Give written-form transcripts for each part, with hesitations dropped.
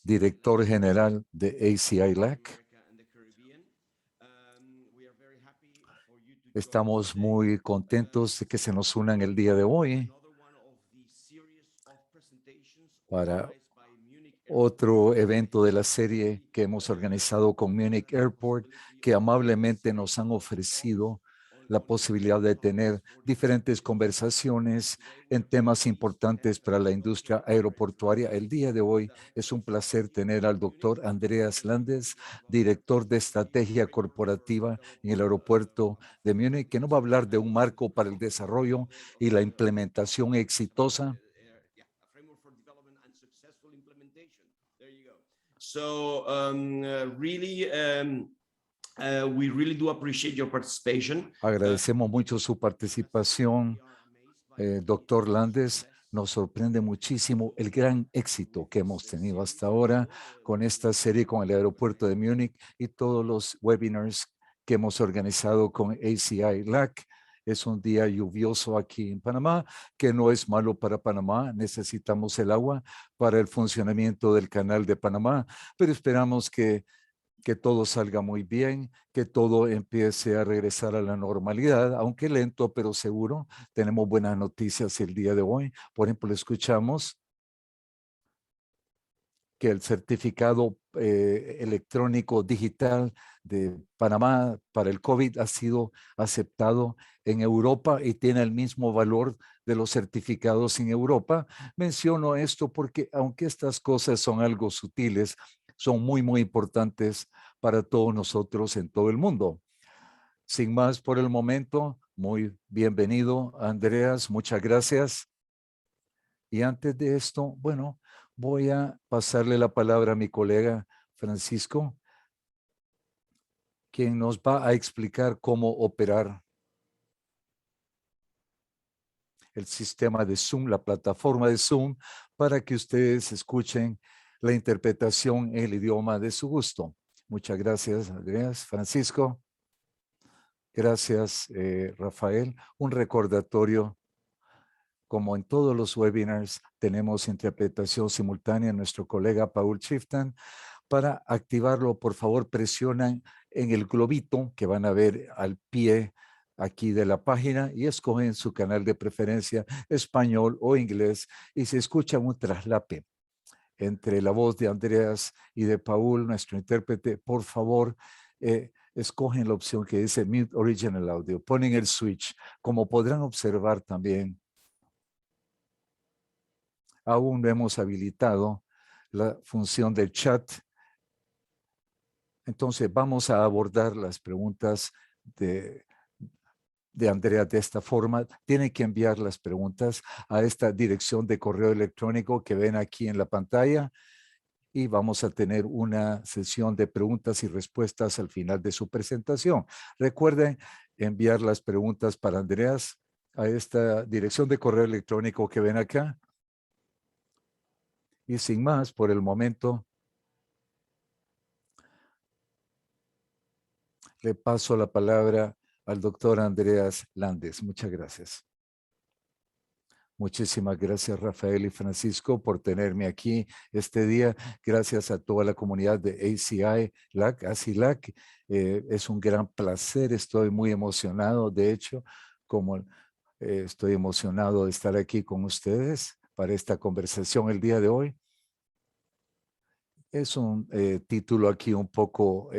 director general de ACI LAC. Estamos muy contentos de que se nos unan el día de hoy para otro evento de la serie que hemos organizado con Munich Airport, que amablemente nos han ofrecido la posibilidad de tener diferentes conversaciones en temas importantes para la industria aeroportuaria. El día de hoy es un placer tener al doctor Andreas Landes, director de estrategia corporativa en el aeropuerto de Múnich, que nos va a hablar de un marco para el desarrollo y la implementación exitosa. So we really do appreciate your participation. Agradecemos mucho su participación, doctor Landes. Nos sorprende muchísimo el gran éxito que hemos tenido hasta ahora con esta serie con el aeropuerto de Múnich y todos los webinars que hemos organizado con ACI LAC. Es un día lluvioso aquí en Panamá, que no es malo para Panamá. Necesitamos el agua para el funcionamiento del canal de Panamá, pero esperamos que todo salga muy bien, que todo empiece a regresar a la normalidad, aunque lento, pero seguro. Tenemos buenas noticias el día de hoy. Por ejemplo, escuchamos que el certificado electrónico digital de Panamá para el COVID ha sido aceptado en Europa y tiene el mismo valor de los certificados en Europa. Menciono esto porque aunque estas cosas son algo sutiles, son muy, muy importantes para todos nosotros en todo el mundo. Sin más por el momento, muy bienvenido, Andreas, muchas gracias. Y antes de esto, bueno, voy a pasarle la palabra a mi colega Francisco, quien nos va a explicar cómo operar el sistema de Zoom, la plataforma de Zoom, para que ustedes escuchen la interpretación en el idioma de su gusto. Muchas gracias, Andreas. Francisco. Gracias, Rafael. Un recordatorio. Como en todos los webinars, tenemos interpretación simultánea. Nuestro colega Paul Chifton. Para activarlo, por favor, presionan en el globito que van a ver al pie aquí de la página y escogen su canal de preferencia, español o inglés, y se escucha un traslape entre la voz de Andreas y de Paul, nuestro intérprete. Por favor, escogen la opción que dice Mute Original Audio, ponen el switch. Como podrán observar también, aún no hemos habilitado la función del chat. Entonces vamos a abordar las preguntas de Andrea de esta forma. Tienen que enviar las preguntas a esta dirección de correo electrónico que ven aquí en la pantalla y vamos a tener una sesión de preguntas y respuestas al final de su presentación. Recuerden enviar las preguntas para Andreas a esta dirección de correo electrónico que ven acá. Y sin más, por el momento, le paso la palabra al doctor Andreas Landes. Muchas gracias. Muchísimas gracias, Rafael y Francisco, por tenerme aquí este día. Gracias a toda la comunidad de ACI LAC, ACILAC. Es un gran placer, estoy muy emocionado. De hecho, como estoy emocionado de estar aquí con ustedes para esta conversación el día de hoy. Es un título aquí un poco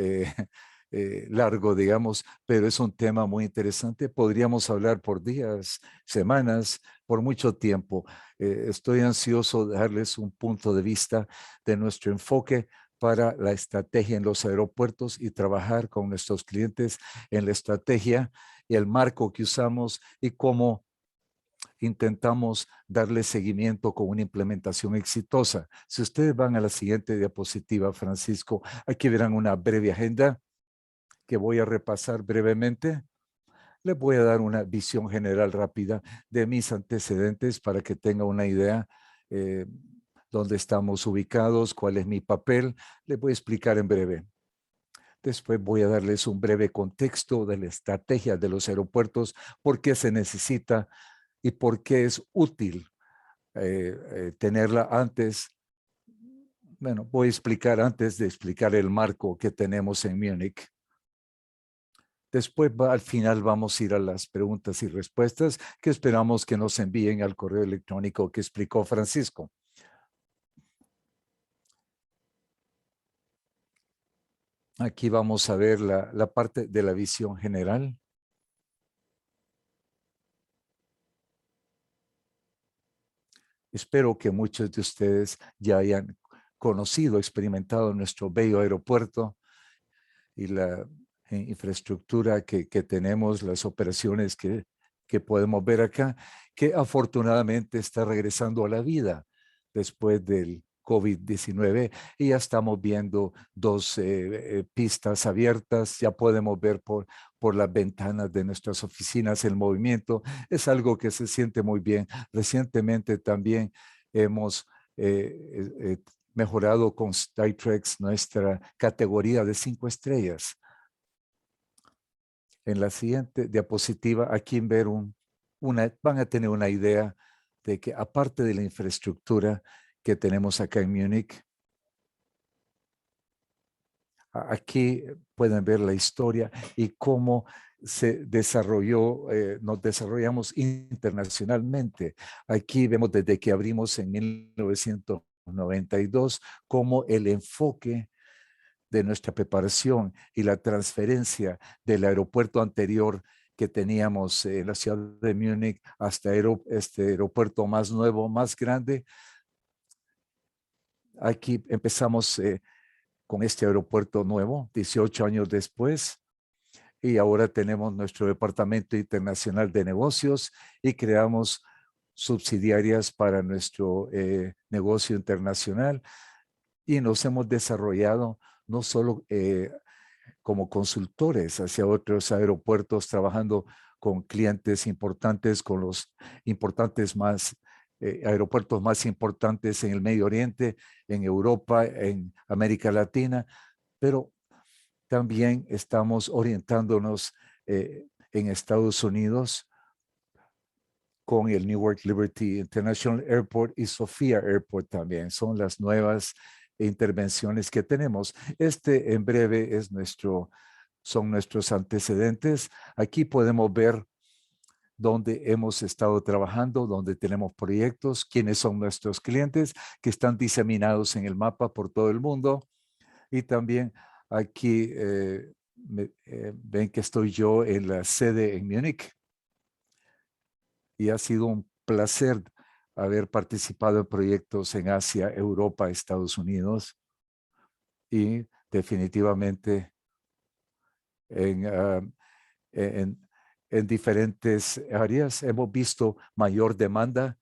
largo, digamos, pero es un tema muy interesante. Podríamos hablar por días, semanas, por mucho tiempo. Estoy ansioso de darles un punto de vista de nuestro enfoque para la estrategia en los aeropuertos y trabajar con nuestros clientes en la estrategia y el marco que usamos y cómo intentamos darle seguimiento con una implementación exitosa. Si ustedes van a la siguiente diapositiva, Francisco, aquí verán una breve agenda que voy a repasar brevemente. Les voy a dar una visión general rápida de mis antecedentes para que tenga una idea dónde estamos ubicados, cuál es mi papel. Les voy a explicar en breve. Después voy a darles un breve contexto de la estrategia de los aeropuertos, por qué se necesita y por qué es útil tenerla antes Bueno, voy a explicar antes de explicar el marco que tenemos en Múnich. Después, al final, vamos a ir a las preguntas y respuestas que esperamos que nos envíen al correo electrónico que explicó Francisco. Aquí vamos a ver la parte de la visión general. Espero que muchos de ustedes ya hayan conocido, experimentado nuestro bello aeropuerto y la infraestructura que tenemos, las operaciones que podemos ver acá, que afortunadamente está regresando a la vida después del COVID-19 y ya estamos viendo dos pistas abiertas, ya podemos ver por las ventanas de nuestras oficinas el movimiento, es algo que se siente muy bien. Recientemente también hemos mejorado con Skytrax nuestra categoría de 5 estrellas. En la siguiente diapositiva, aquí ver van a tener una idea de que aparte de la infraestructura que tenemos acá en Múnich, aquí pueden ver la historia y cómo se desarrolló, nos desarrollamos internacionalmente. Aquí vemos desde que abrimos en 1992 cómo el enfoque de nuestra preparación y la transferencia del aeropuerto anterior que teníamos en la ciudad de Múnich hasta este aeropuerto más nuevo, más grande. Aquí empezamos con este aeropuerto nuevo, 18 años después, y ahora tenemos nuestro departamento internacional de negocios y creamos subsidiarias para nuestro negocio internacional y nos hemos desarrollado no solo como consultores hacia otros aeropuertos, trabajando con clientes importantes, con los importantes aeropuertos más importantes en el Medio Oriente, en Europa, en América Latina, pero también estamos orientándonos en Estados Unidos con el Newark Liberty International Airport y Sofia Airport también. Son las nuevas intervenciones que tenemos. Este en breve son nuestros antecedentes. Aquí podemos ver dónde hemos estado trabajando, dónde tenemos proyectos, quiénes son nuestros clientes que están diseminados en el mapa por todo el mundo. Y también aquí ven que estoy yo en la sede en Múnich y ha sido un placer haber participado en proyectos en Asia, Europa, Estados Unidos y definitivamente en, en, en diferentes áreas. Hemos visto mayor demanda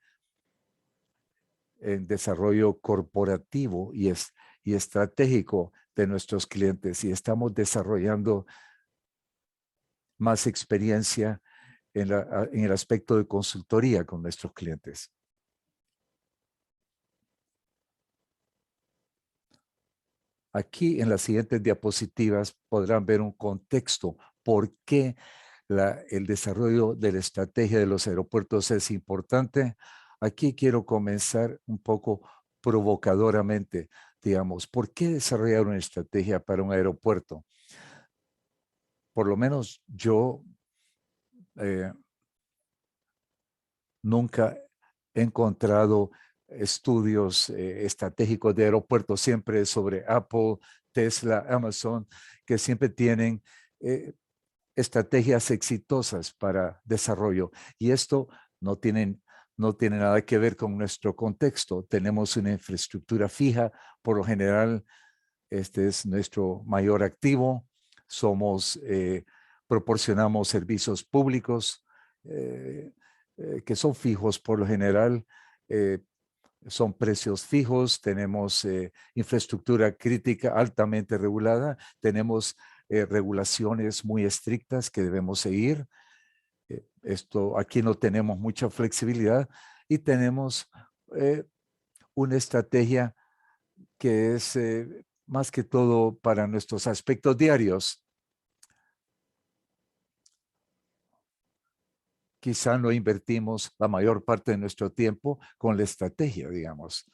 en desarrollo corporativo y estratégico de nuestros clientes y estamos desarrollando más experiencia en el aspecto de consultoría con nuestros clientes. Aquí en las siguientes diapositivas podrán ver un contexto por qué el desarrollo de la estrategia de los aeropuertos es importante. Aquí quiero comenzar un poco provocadoramente, digamos, ¿por qué desarrollar una estrategia para un aeropuerto? Por lo menos yo nunca he encontrado estudios estratégicos de aeropuertos, siempre sobre Apple, Tesla, Amazon, que siempre tienen estrategias exitosas para desarrollo. Y esto no tiene nada que ver con nuestro contexto. Tenemos una infraestructura fija, por lo general, este es nuestro mayor activo. Proporcionamos servicios públicos que son fijos por lo general. Eh, son precios fijos, tenemos infraestructura crítica altamente regulada, tenemos regulaciones muy estrictas que debemos seguir. Aquí no tenemos mucha flexibilidad y tenemos una estrategia que es más que todo para nuestros aspectos diarios. Quizá no invertimos la mayor parte de nuestro tiempo con la estrategia, digamos.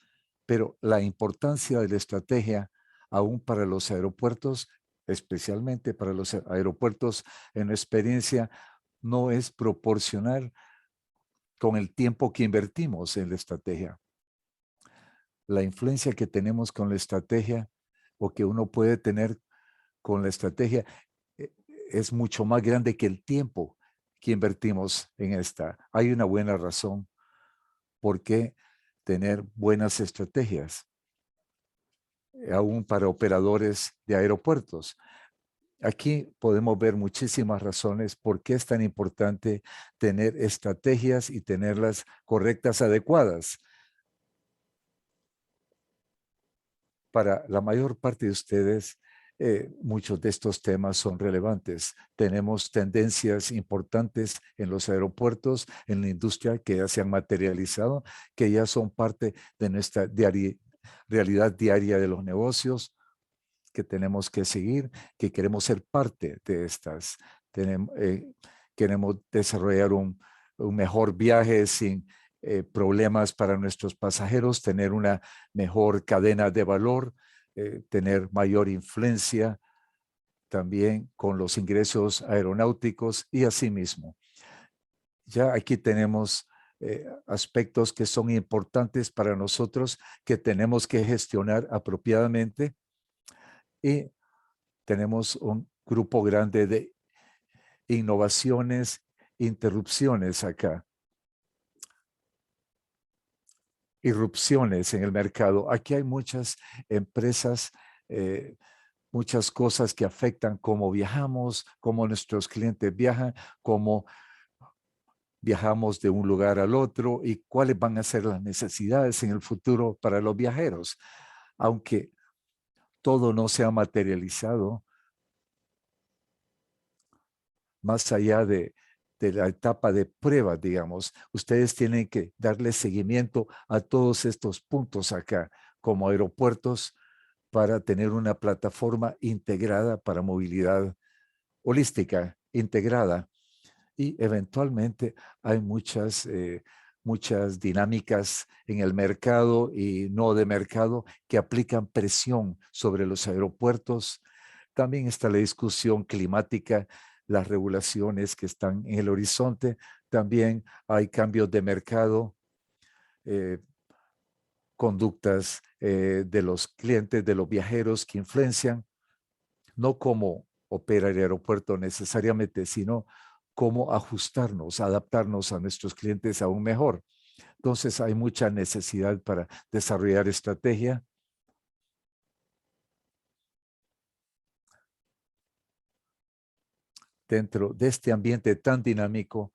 pero la importancia de la estrategia aún para los aeropuertos, especialmente para los aeropuertos en experiencia, no es proporcional con el tiempo que invertimos en la estrategia. La influencia que tenemos con la estrategia o que uno puede tener con la estrategia es mucho más grande que el tiempo que invertimos en esta. Hay una buena razón por qué tener buenas estrategias, aún para operadores de aeropuertos. Aquí podemos ver muchísimas razones por qué es tan importante tener estrategias y tenerlas correctas, adecuadas. Para la mayor parte de ustedes, muchos de estos temas son relevantes. Tenemos tendencias importantes en los aeropuertos, en la industria que ya se han materializado, que ya son parte de nuestra realidad diaria de los negocios, que tenemos que seguir, que queremos ser parte de estas. Queremos desarrollar un mejor viaje sin problemas para nuestros pasajeros, tener una mejor cadena de valor, tener mayor influencia también con los ingresos aeronáuticos y asimismo. Ya aquí tenemos aspectos que son importantes para nosotros que tenemos que gestionar apropiadamente y tenemos un grupo grande de innovaciones, interrupciones acá. Irrupciones en el mercado. Aquí hay muchas empresas, muchas cosas que afectan cómo viajamos, cómo nuestros clientes viajan, cómo viajamos de un lugar al otro y cuáles van a ser las necesidades en el futuro para los viajeros. Aunque todo no se ha materializado, más allá de la etapa de prueba, digamos, ustedes tienen que darle seguimiento a todos estos puntos acá, como aeropuertos, para tener una plataforma integrada para movilidad holística, integrada. Y eventualmente hay muchas dinámicas en el mercado y no de mercado que aplican presión sobre los aeropuertos. También está la discusión climática, las regulaciones que están en el horizonte. También hay cambios de mercado, eh, conductas de los clientes, de los viajeros que influencian, no cómo opera el aeropuerto necesariamente, sino cómo ajustarnos, adaptarnos a nuestros clientes aún mejor. Entonces hay mucha necesidad para desarrollar estrategia. Dentro de este ambiente tan dinámico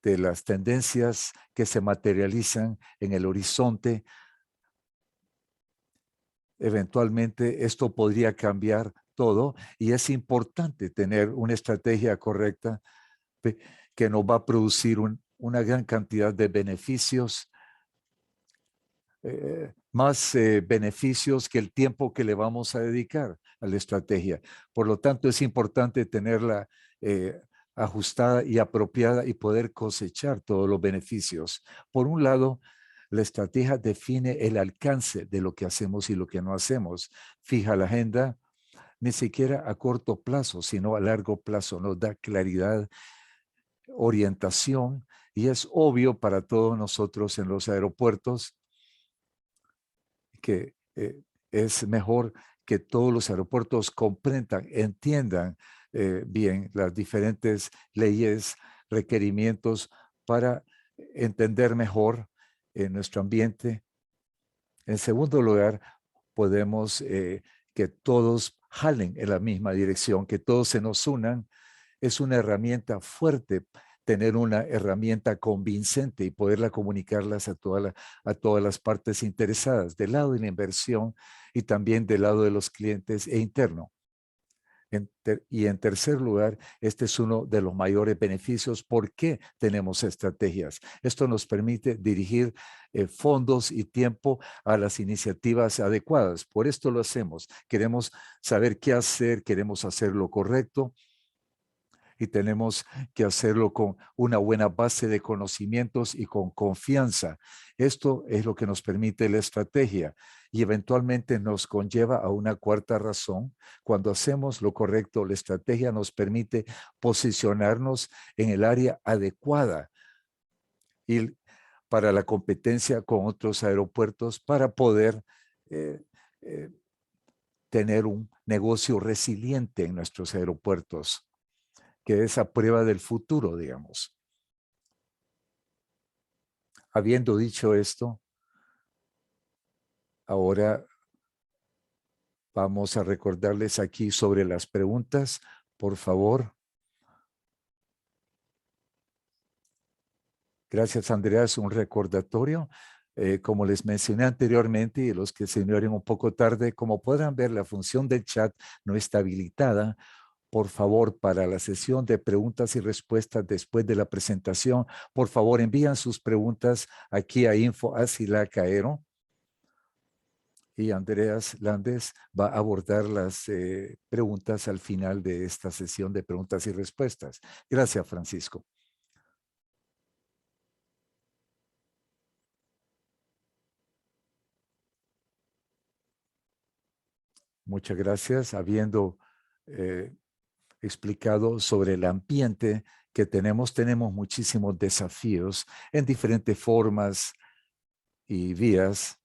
de las tendencias que se materializan en el horizonte, eventualmente esto podría cambiar todo y es importante tener una estrategia correcta que nos va a producir una gran cantidad de beneficios, más beneficios que el tiempo que le vamos a dedicar a la estrategia. Por lo tanto, es importante tenerla ajustada y apropiada y poder cosechar todos los beneficios. Por un lado, la estrategia define el alcance de lo que hacemos y lo que no hacemos. Fija la agenda, ni siquiera a corto plazo, sino a largo plazo. Nos da claridad, orientación, y es obvio para todos nosotros en los aeropuertos que es mejor que todos los aeropuertos comprendan, entiendan bien las diferentes leyes, requerimientos para entender mejor nuestro ambiente. En segundo lugar, podemos que todos jalen en la misma dirección, que todos se nos unan. Es una herramienta fuerte tener una herramienta convincente y poderla comunicarlas a todas las partes interesadas, del lado de la inversión y también del lado de los clientes e interno. Y en tercer lugar, este es uno de los mayores beneficios. ¿Por qué tenemos estrategias? Esto nos permite dirigir fondos y tiempo a las iniciativas adecuadas. Por esto lo hacemos. Queremos saber qué hacer, queremos hacer lo correcto. y tenemos que hacerlo con una buena base de conocimientos y con confianza. Esto es lo que nos permite la estrategia y eventualmente nos conlleva a una cuarta razón. Cuando hacemos lo correcto, la estrategia nos permite posicionarnos en el área adecuada y para la competencia con otros aeropuertos para poder eh, eh, tener un negocio resiliente en nuestros aeropuertos, que es a prueba del futuro, digamos. Habiendo dicho esto, ahora vamos a recordarles aquí sobre las preguntas, por favor. Gracias, Andrea. Es un recordatorio. Como les mencioné anteriormente, y los que se unieron un poco tarde, como podrán ver, la función del chat no está habilitada. Por favor, para la sesión de preguntas y respuestas después de la presentación, por favor, envían sus preguntas aquí a info@silacaero y Andreas Landes va a abordar las preguntas al final de esta sesión de preguntas y respuestas. Gracias, Francisco. Muchas gracias. Habiendo explicado sobre el ambiente que tenemos muchísimos desafíos en diferentes formas y vías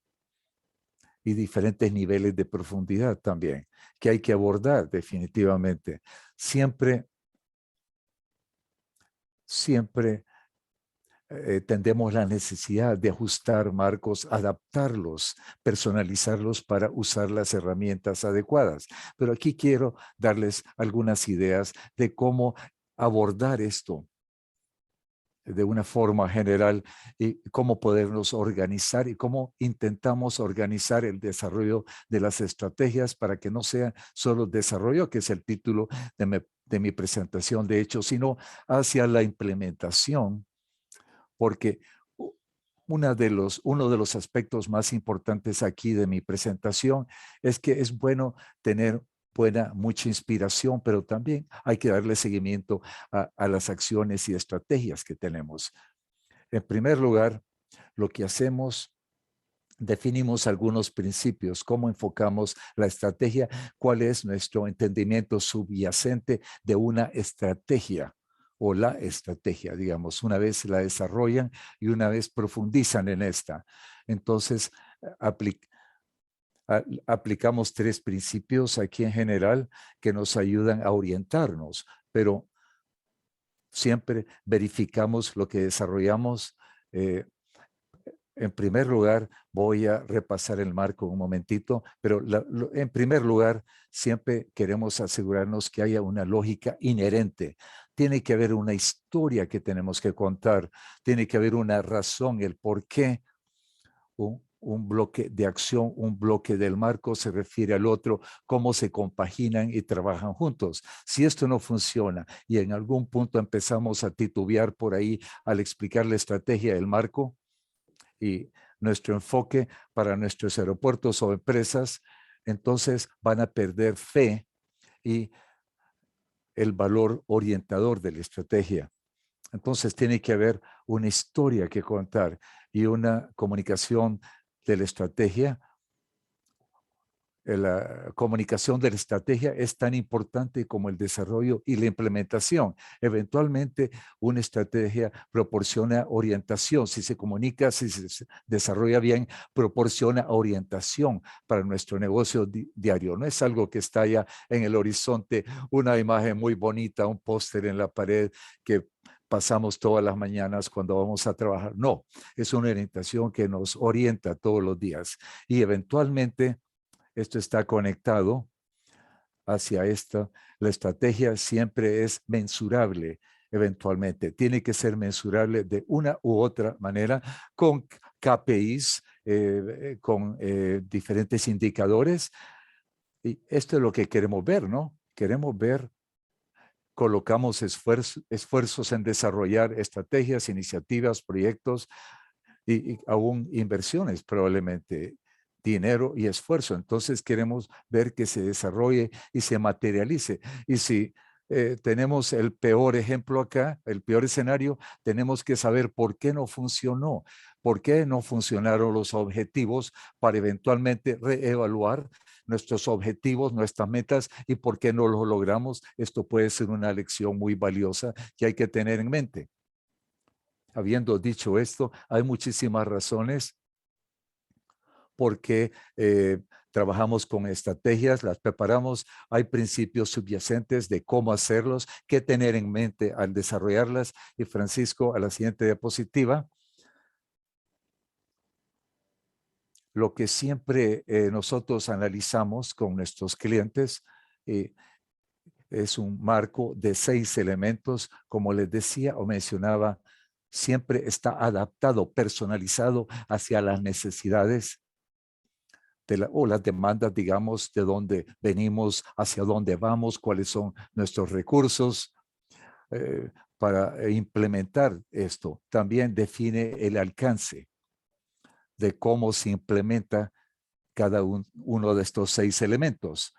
y diferentes niveles de profundidad también, que hay que abordar definitivamente. Siempre tendemos la necesidad de ajustar marcos, adaptarlos, personalizarlos para usar las herramientas adecuadas. Pero aquí quiero darles algunas ideas de cómo abordar esto de una forma general y cómo podernos organizar y cómo intentamos organizar el desarrollo de las estrategias para que no sea solo desarrollo, que es el título de mi presentación, de hecho, sino hacia la implementación, porque uno de los aspectos más importantes aquí de mi presentación es que es bueno tener mucha inspiración, pero también hay que darle seguimiento a las acciones y estrategias que tenemos. En primer lugar, lo que hacemos, definimos algunos principios, cómo enfocamos la estrategia, cuál es nuestro entendimiento subyacente de una estrategia o la estrategia, digamos, una vez la desarrollan y una vez profundizan en esta. Entonces, aplicamos tres principios aquí en general que nos ayudan a orientarnos, pero siempre verificamos lo que desarrollamos. En primer lugar, voy a repasar el marco un momentito, pero en primer lugar, siempre queremos asegurarnos que haya una lógica inherente. Tiene que haber una historia que tenemos que contar, tiene que haber una razón, el por qué un bloque de acción, un bloque del marco se refiere al otro, cómo se compaginan y trabajan juntos. Si esto no funciona y en algún punto empezamos a titubear por ahí al explicar la estrategia del marco, y nuestro enfoque para nuestros aeropuertos o empresas, entonces van a perder fe y el valor orientador de la estrategia. Entonces tiene que haber una historia que contar y una comunicación de la estrategia. La comunicación de la estrategia es tan importante como el desarrollo y la implementación. Eventualmente, una estrategia proporciona orientación. Si se comunica, si se desarrolla bien, proporciona orientación para nuestro negocio diario. No es algo que está ya en el horizonte, una imagen muy bonita, un póster en la pared que pasamos todas las mañanas cuando vamos a trabajar. No, es una orientación que nos orienta todos los días y eventualmente esto está conectado hacia esta. La estrategia siempre es mensurable eventualmente. Tiene que ser mensurable de una u otra manera con KPIs, con diferentes indicadores. Y esto es lo que queremos ver, ¿no? Queremos ver, colocamos esfuerzos en desarrollar estrategias, iniciativas, proyectos y aún inversiones probablemente, dinero y esfuerzo. Entonces queremos ver que se desarrolle y se materialice. Y si tenemos el peor ejemplo acá, el peor escenario. Tenemos que saber por qué no funcionó, por qué no funcionaron los objetivos para eventualmente reevaluar nuestros objetivos, nuestras metas y por qué no los logramos. Esto puede ser una lección muy valiosa que hay que tener en mente. Habiendo dicho esto, hay muchísimas razones por qué trabajamos con estrategias, las preparamos. Hay principios subyacentes de cómo hacerlos, qué tener en mente al desarrollarlas. Y Francisco, a la siguiente diapositiva. Lo que siempre nosotros analizamos con nuestros clientes es un marco de 6 elementos, como les decía o mencionaba, siempre está adaptado, personalizado hacia las necesidades o las demandas, digamos, de dónde venimos, hacia dónde vamos, cuáles son nuestros recursos para implementar esto. También define el alcance de cómo se implementa cada uno de estos 6 elementos.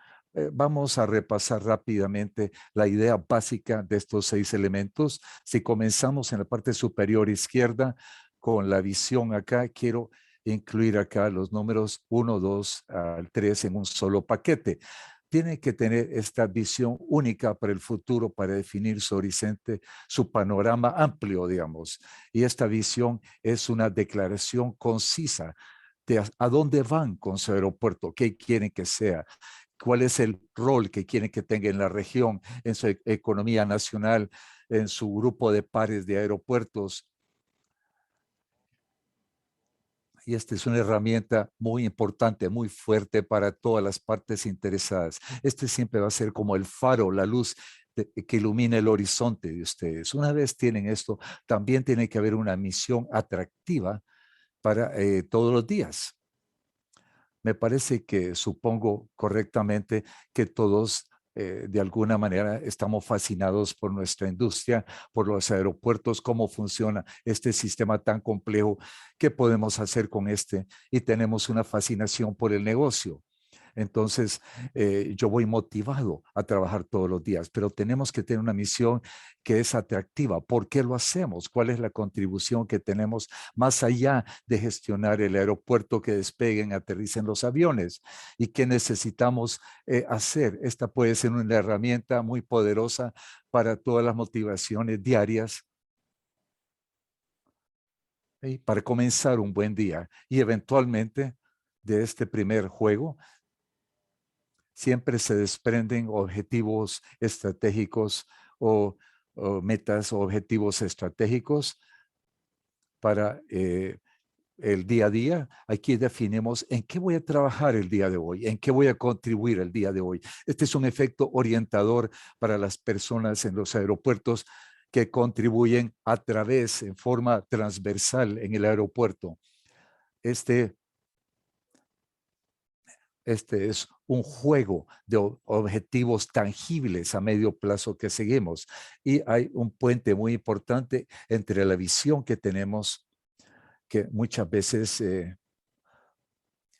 Vamos a repasar rápidamente la idea básica de estos 6 elementos. Si comenzamos en la parte superior izquierda con la visión acá, quiero incluir acá los números 1, 2 al 3 en un solo paquete. Tiene que tener esta visión única para el futuro, para definir su horizonte, su panorama amplio, digamos. Y esta visión es una declaración concisa de a dónde van con su aeropuerto, qué quieren que sea, cuál es el rol que quieren que tenga en la región, en su economía nacional, en su grupo de pares de aeropuertos. Y esta es una herramienta muy importante, muy fuerte para todas las partes interesadas. Este siempre va a ser como el faro, la luz que ilumina el horizonte de ustedes. Una vez tienen esto, también tiene que haber una misión atractiva para todos los días. Me parece que supongo correctamente que todos de alguna manera estamos fascinados por nuestra industria, por los aeropuertos, cómo funciona este sistema tan complejo, qué podemos hacer con este y tenemos una fascinación por el negocio. Entonces, yo voy motivado a trabajar todos los días, pero tenemos que tener una misión que es atractiva. ¿Por qué lo hacemos? ¿Cuál es la contribución que tenemos más allá de gestionar el aeropuerto, que despeguen, aterricen los aviones? ¿Y qué necesitamos hacer? Esta puede ser una herramienta muy poderosa para todas las motivaciones diarias y para comenzar un buen día. Y eventualmente de este primer juego, siempre se desprenden objetivos estratégicos o metas o objetivos estratégicos para el día a día. Aquí definimos en qué voy a trabajar el día de hoy, en qué voy a contribuir el día de hoy. Este es un efecto orientador para las personas en los aeropuertos que contribuyen a través, en forma transversal en el aeropuerto. Este es un juego de objetivos tangibles a medio plazo que seguimos. Y hay un puente muy importante entre la visión que tenemos, que muchas veces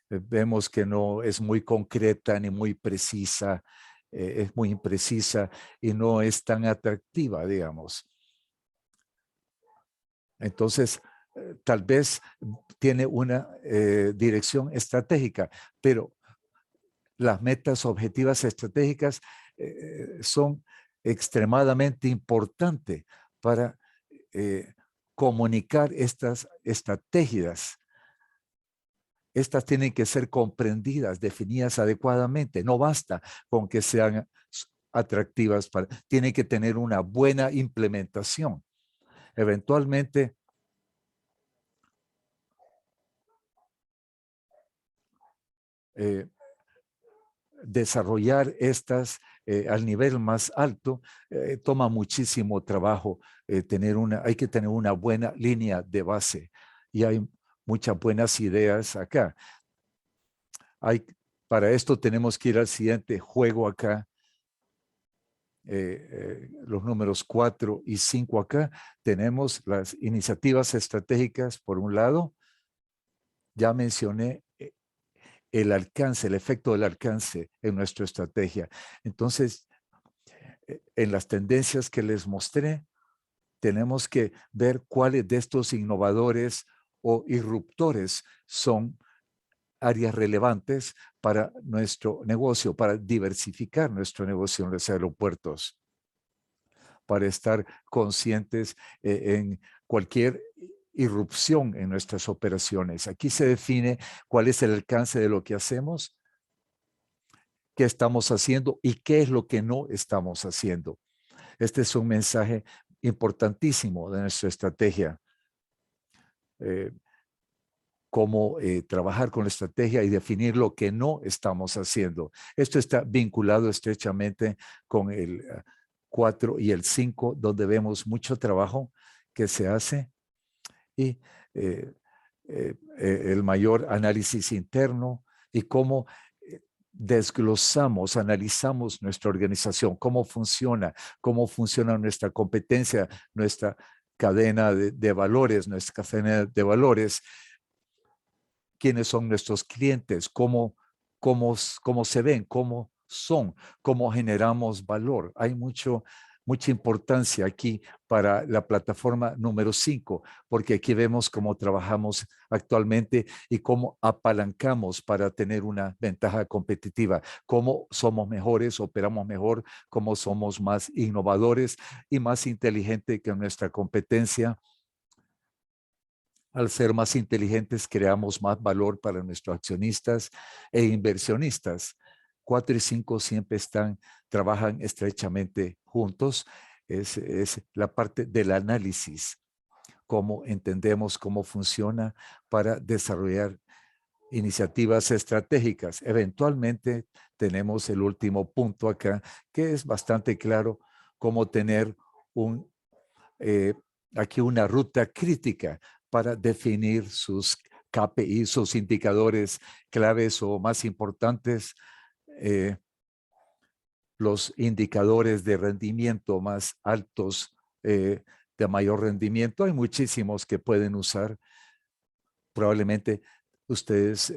vemos que no es muy concreta ni muy precisa, es muy imprecisa y no es tan atractiva, digamos. Entonces, tal vez tiene una dirección estratégica, pero las metas objetivas estratégicas son extremadamente importantes para comunicar estas estrategias. Estas tienen que ser comprendidas, definidas adecuadamente. No basta con que sean atractivas, tienen que tener una buena implementación. Eventualmente, desarrollar estas al nivel más alto toma muchísimo trabajo. Hay que tener una buena línea de base y hay muchas buenas ideas acá. Para esto tenemos que ir al siguiente juego acá. Los números 4 y 5 acá. Tenemos las iniciativas estratégicas por un lado. Ya mencioné el alcance, el efecto del alcance en nuestra estrategia. Entonces, en las tendencias que les mostré, tenemos que ver cuáles de estos innovadores o irruptores son áreas relevantes para nuestro negocio, para diversificar nuestro negocio en los aeropuertos, para estar conscientes en cualquier irrupción en nuestras operaciones. Aquí se define cuál es el alcance de lo que hacemos, qué estamos haciendo y qué es lo que no estamos haciendo. Este es un mensaje importantísimo de nuestra estrategia. Cómo trabajar con la estrategia y definir lo que no estamos haciendo. Esto está vinculado estrechamente con el 4 y el 5, donde vemos mucho trabajo que se hace y el mayor análisis interno y cómo desglosamos, analizamos nuestra organización, cómo funciona nuestra competencia, nuestra cadena de valores, nuestra cadena de valores, quiénes son nuestros clientes, cómo se ven, cómo son, cómo generamos valor. Hay mucha importancia aquí para la plataforma número 5, porque aquí vemos cómo trabajamos actualmente y cómo apalancamos para tener una ventaja competitiva, cómo somos mejores, operamos mejor, cómo somos más innovadores y más inteligentes que nuestra competencia. Al ser más inteligentes, creamos más valor para nuestros accionistas e inversionistas. 4 y 5 siempre trabajan estrechamente juntos. Es la parte del análisis, cómo entendemos cómo funciona para desarrollar iniciativas estratégicas. Eventualmente tenemos el último punto acá, que es bastante claro, cómo tener aquí una ruta crítica para definir sus KPI, sus indicadores claves o más importantes, los indicadores de rendimiento más altos, de mayor rendimiento. Hay muchísimos que pueden usar. Probablemente ustedes,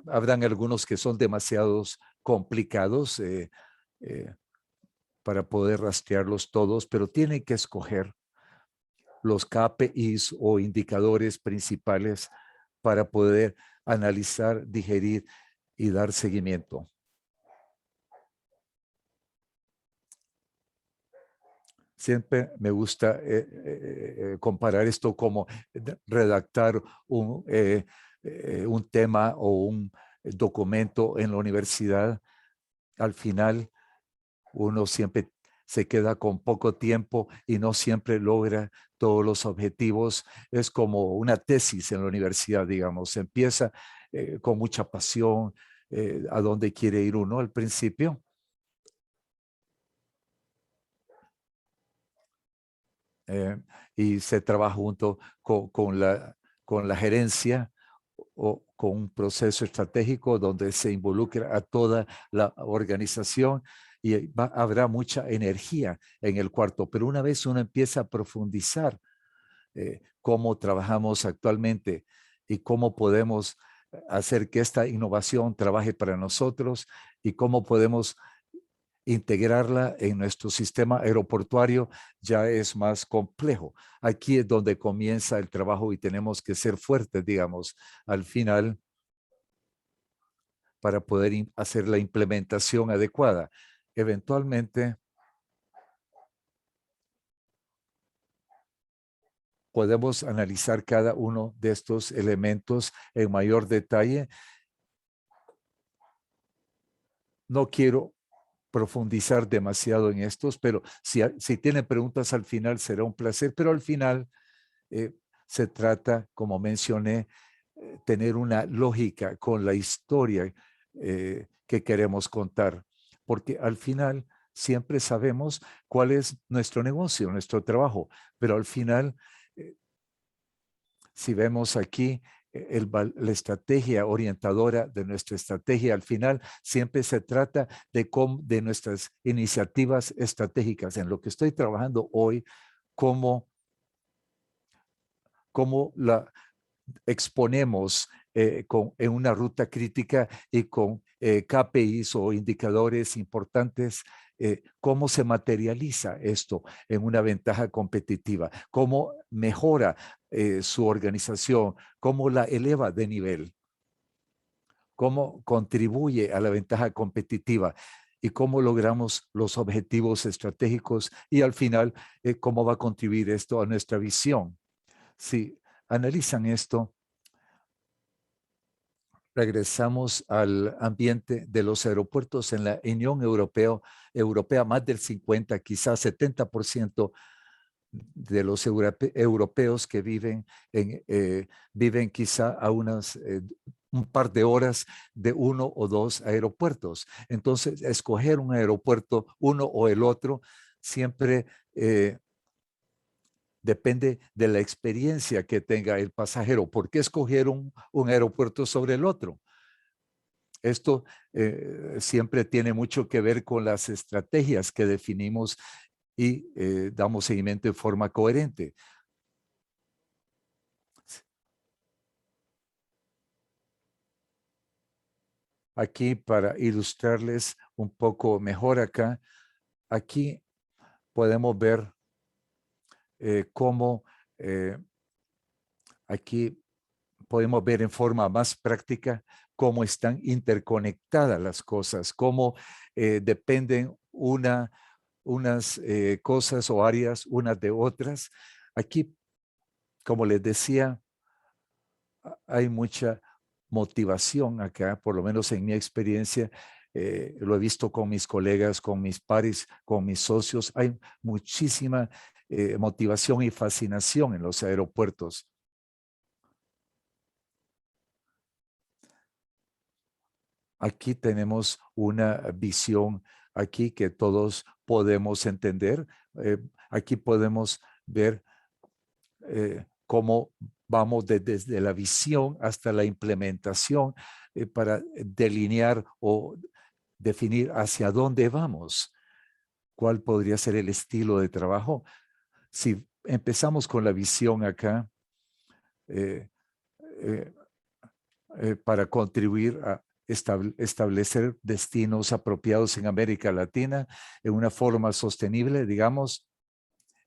habrán algunos que son demasiados complicados para poder rastrearlos todos, pero tienen que escoger los KPIs o indicadores principales para poder analizar, digerir y dar seguimiento. Siempre me gusta comparar esto como redactar un tema o un documento en la universidad. Al final, uno siempre se queda con poco tiempo y no siempre logra todos los objetivos. Es como una tesis en la universidad, digamos. Se empieza con mucha pasión a dónde quiere ir uno al principio. Y se trabaja junto con la gerencia o con un proceso estratégico donde se involucra a toda la organización y habrá mucha energía en el cuarto. Pero una vez uno empieza a profundizar cómo trabajamos actualmente y cómo podemos hacer que esta innovación trabaje para nosotros y cómo podemos integrarla en nuestro sistema aeroportuario, ya es más complejo. Aquí es donde comienza el trabajo y tenemos que ser fuertes, digamos, al final para poder hacer la implementación adecuada. Eventualmente, podemos analizar cada uno de estos elementos en mayor detalle. No quiero profundizar demasiado en estos, pero si tienen preguntas al final será un placer, pero al final se trata, como mencioné, tener una lógica con la historia que queremos contar, porque al final siempre sabemos cuál es nuestro negocio, nuestro trabajo, pero al final, si vemos aquí, la estrategia orientadora de nuestra estrategia, al final siempre se trata de nuestras iniciativas estratégicas. En lo que estoy trabajando hoy, cómo exponemos en una ruta crítica y con KPIs o indicadores importantes, cómo se materializa esto en una ventaja competitiva, cómo mejora su organización, cómo la eleva de nivel, cómo contribuye a la ventaja competitiva y cómo logramos los objetivos estratégicos y al final cómo va a contribuir esto a nuestra visión. Si analizan esto, regresamos al ambiente de los aeropuertos en la Unión Europea, más del 50, quizás 70% de los europeos que viven quizá a un par de horas de uno o dos aeropuertos. Entonces, escoger un aeropuerto, uno o el otro, siempre depende de la experiencia que tenga el pasajero. ¿Por qué escoger un aeropuerto sobre el otro? Esto siempre tiene mucho que ver con las estrategias que definimos y damos seguimiento de forma coherente. Aquí, para ilustrarles un poco mejor acá, aquí podemos ver cómo aquí podemos ver en forma más práctica cómo están interconectadas las cosas, cómo dependen unas cosas o áreas unas de otras. Aquí, como les decía, hay mucha motivación acá, por lo menos en mi experiencia, lo he visto con mis colegas, con mis pares, con mis socios, hay muchísima motivación y fascinación en los aeropuertos. Aquí tenemos una visión aquí que todos podemos entender. Aquí podemos ver cómo vamos desde la visión hasta la implementación para delinear o definir hacia dónde vamos, cuál podría ser el estilo de trabajo. Si empezamos con la visión acá, eh, eh, para contribuir a establecer destinos apropiados en América Latina en una forma sostenible, digamos,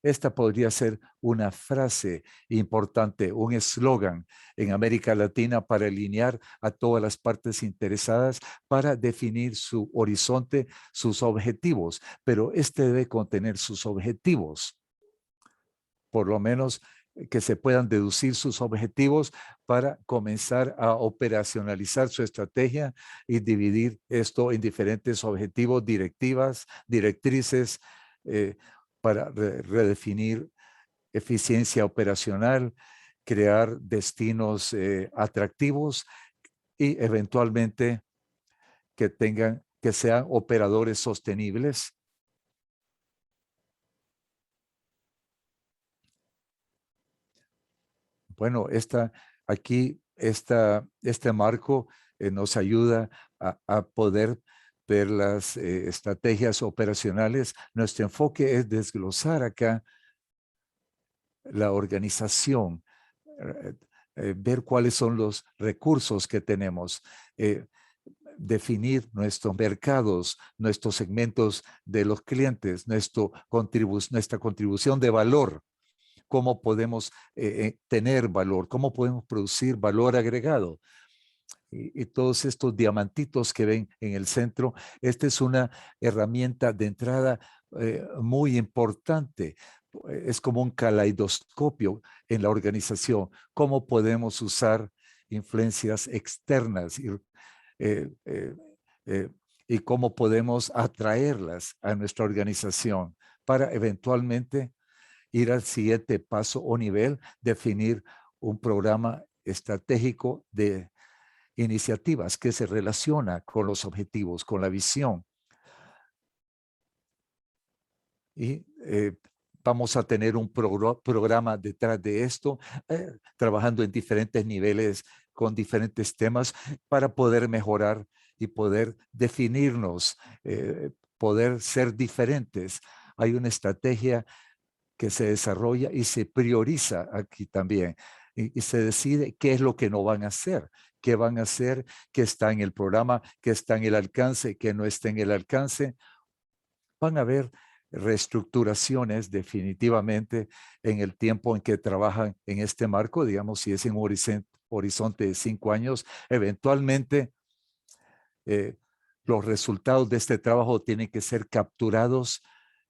esta podría ser una frase importante, un eslogan en América Latina para alinear a todas las partes interesadas para definir su horizonte, sus objetivos, pero este debe contener sus objetivos, por lo menos que se puedan deducir sus objetivos para comenzar a operacionalizar su estrategia y dividir esto en diferentes objetivos, directivas, directrices, para redefinir eficiencia operacional, crear destinos atractivos y eventualmente que sean operadores sostenibles. Bueno, este marco nos ayuda a poder ver las estrategias operacionales. Nuestro enfoque es desglosar acá la organización, ver cuáles son los recursos que tenemos, definir nuestros mercados, nuestros segmentos de los clientes, nuestra contribución de valor, cómo podemos tener valor, cómo podemos producir valor agregado. Y todos estos diamantitos que ven en el centro, esta es una herramienta de entrada muy importante. Es como un caleidoscopio en la organización. ¿Cómo podemos usar influencias externas eh, eh, eh, y cómo podemos atraerlas a nuestra organización para eventualmente ir al siguiente paso o nivel, definir un programa estratégico de iniciativas que se relaciona con los objetivos, con la visión. Y vamos a tener un programa detrás de esto, trabajando en diferentes niveles, con diferentes temas, para poder mejorar y poder definirnos, poder ser diferentes. Hay una estrategia que se desarrolla y se prioriza aquí también. y se decide qué es lo que no van a hacer, qué van a hacer, qué está en el programa, qué está en el alcance, qué no está en el alcance. Van a haber reestructuraciones definitivamente en el tiempo en que trabajan en este marco, digamos, si es en un horizonte de 5 años, eventualmente los resultados de este trabajo tienen que ser capturados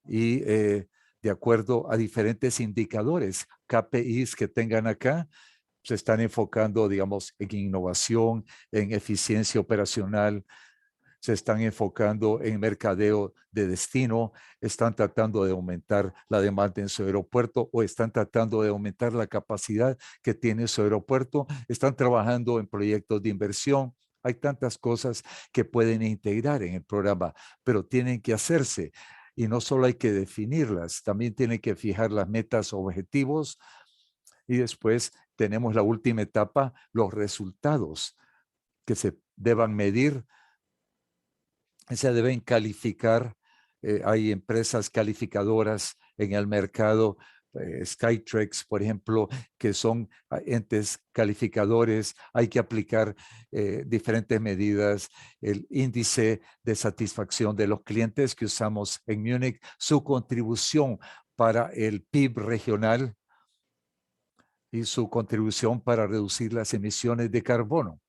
y de acuerdo a diferentes indicadores, KPIs que tengan acá, se están enfocando, digamos, en innovación, en eficiencia operacional, se están enfocando en mercadeo de destino, están tratando de aumentar la demanda en su aeropuerto o están tratando de aumentar la capacidad que tiene su aeropuerto, están trabajando en proyectos de inversión. Hay tantas cosas que pueden integrar en el programa, pero tienen que hacerse. Y no solo hay que definirlas, también tienen que fijar las metas, objetivos, y después tenemos la última etapa, los resultados que se deban medir, se deben calificar. Hay empresas calificadoras en el mercado, Skytrax, por ejemplo, que son entes calificadores. Hay que aplicar diferentes medidas. El índice de satisfacción de los clientes que usamos en Múnich, su contribución para el PIB regional y su contribución para reducir las emisiones de carbono.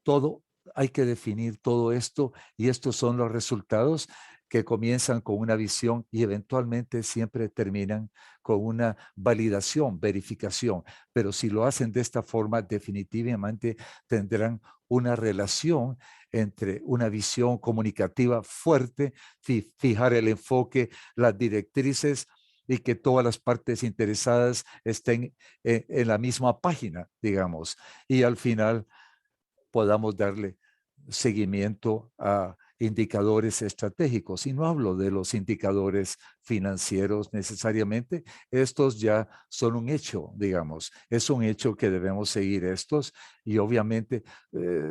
Todo, hay que definir todo esto y estos son los resultados que comienzan con una visión y eventualmente siempre terminan con una validación, verificación. Pero si lo hacen de esta forma, definitivamente tendrán una relación entre una visión comunicativa fuerte, fijar el enfoque, las directrices y que todas las partes interesadas estén en la misma página, digamos. Y al final podamos darle seguimiento a indicadores estratégicos. Y no hablo de los indicadores financieros necesariamente. Estos ya son un hecho, digamos. Es un hecho que debemos seguir estos y obviamente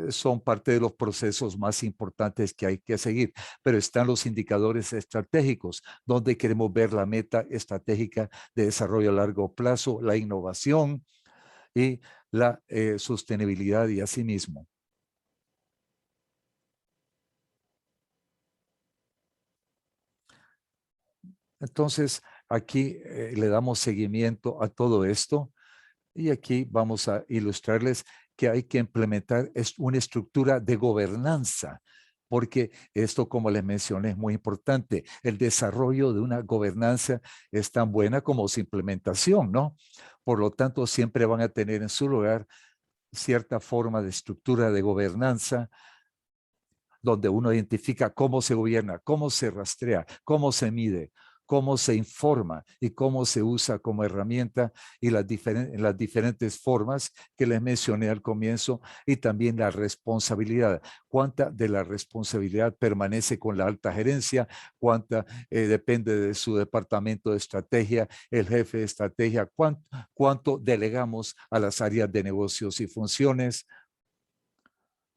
son parte de los procesos más importantes que hay que seguir. Pero están los indicadores estratégicos, donde queremos ver la meta estratégica de desarrollo a largo plazo, la innovación y la sostenibilidad y asimismo. Entonces, aquí le damos seguimiento a todo esto y aquí vamos a ilustrarles que hay que implementar una estructura de gobernanza, porque esto, como les mencioné, es muy importante. El desarrollo de una gobernanza es tan buena como su implementación, ¿no? Por lo tanto, siempre van a tener en su lugar cierta forma de estructura de gobernanza donde uno identifica cómo se gobierna, cómo se rastrea, cómo se mide, cómo se informa y cómo se usa como herramienta y las diferentes formas que les mencioné al comienzo y también la responsabilidad. ¿Cuánta de la responsabilidad permanece con la alta gerencia? ¿Cuánta depende de su departamento de estrategia, el jefe de estrategia? ¿Cuánto delegamos a las áreas de negocios y funciones?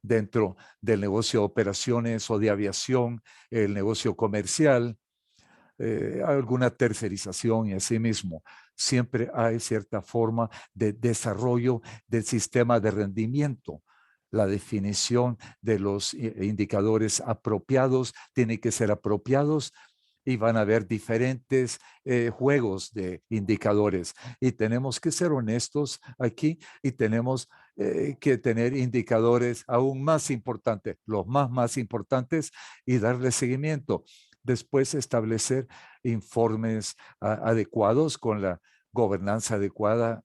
Dentro del negocio de operaciones o de aviación, el negocio comercial, alguna tercerización y asimismo. Siempre hay cierta forma de desarrollo del sistema de rendimiento. La definición de los indicadores apropiados tiene que ser apropiados y van a haber diferentes juegos de indicadores. Y tenemos que ser honestos aquí y tenemos que tener indicadores aún más importantes, los más importantes y darle seguimiento. Después establecer informes adecuados con la gobernanza adecuada,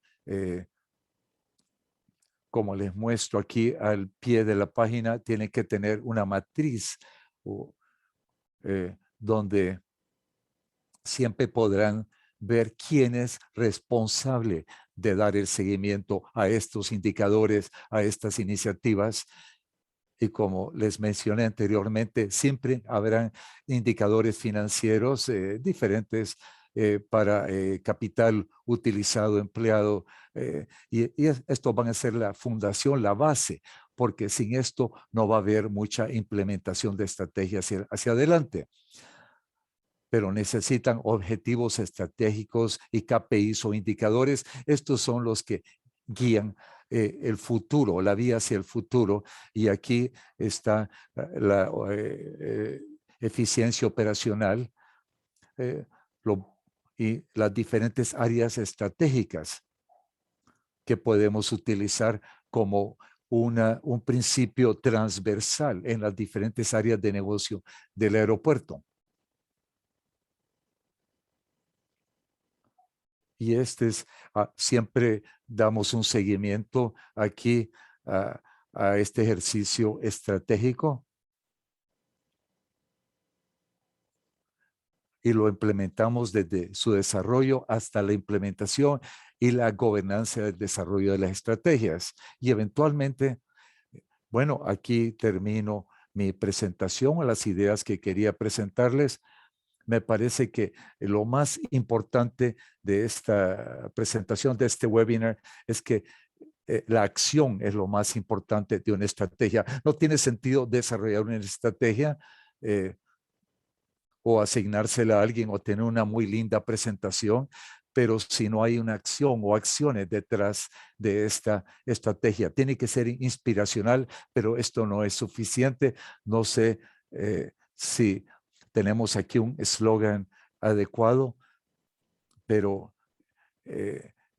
como les muestro aquí al pie de la página, tiene que tener una matriz donde siempre podrán ver quién es responsable de dar el seguimiento a estos indicadores, a estas iniciativas. Y como les mencioné anteriormente, siempre habrán indicadores financieros diferentes para capital utilizado, empleado, y esto van a ser la fundación, la base, porque sin esto no va a haber mucha implementación de estrategias hacia adelante. pero necesitan objetivos estratégicos y KPIs o indicadores. Estos son los que guían el futuro, la vía hacia el futuro. Y aquí está la eficiencia operacional y las diferentes áreas estratégicas que podemos utilizar como un principio transversal en las diferentes áreas de negocio del aeropuerto. Y siempre damos un seguimiento aquí a este ejercicio estratégico y lo implementamos desde su desarrollo hasta la implementación y la gobernanza del desarrollo de las estrategias. Y eventualmente, bueno, aquí termino mi presentación a las ideas que quería presentarles. Me parece que lo más importante de esta presentación, de este webinar, es que la acción es lo más importante de una estrategia. No tiene sentido desarrollar una estrategia o asignársela a alguien o tener una muy linda presentación, pero si no hay una acción o acciones detrás de esta estrategia, tiene que ser inspiracional, pero esto no es suficiente. No sé si tenemos aquí un eslogan adecuado, pero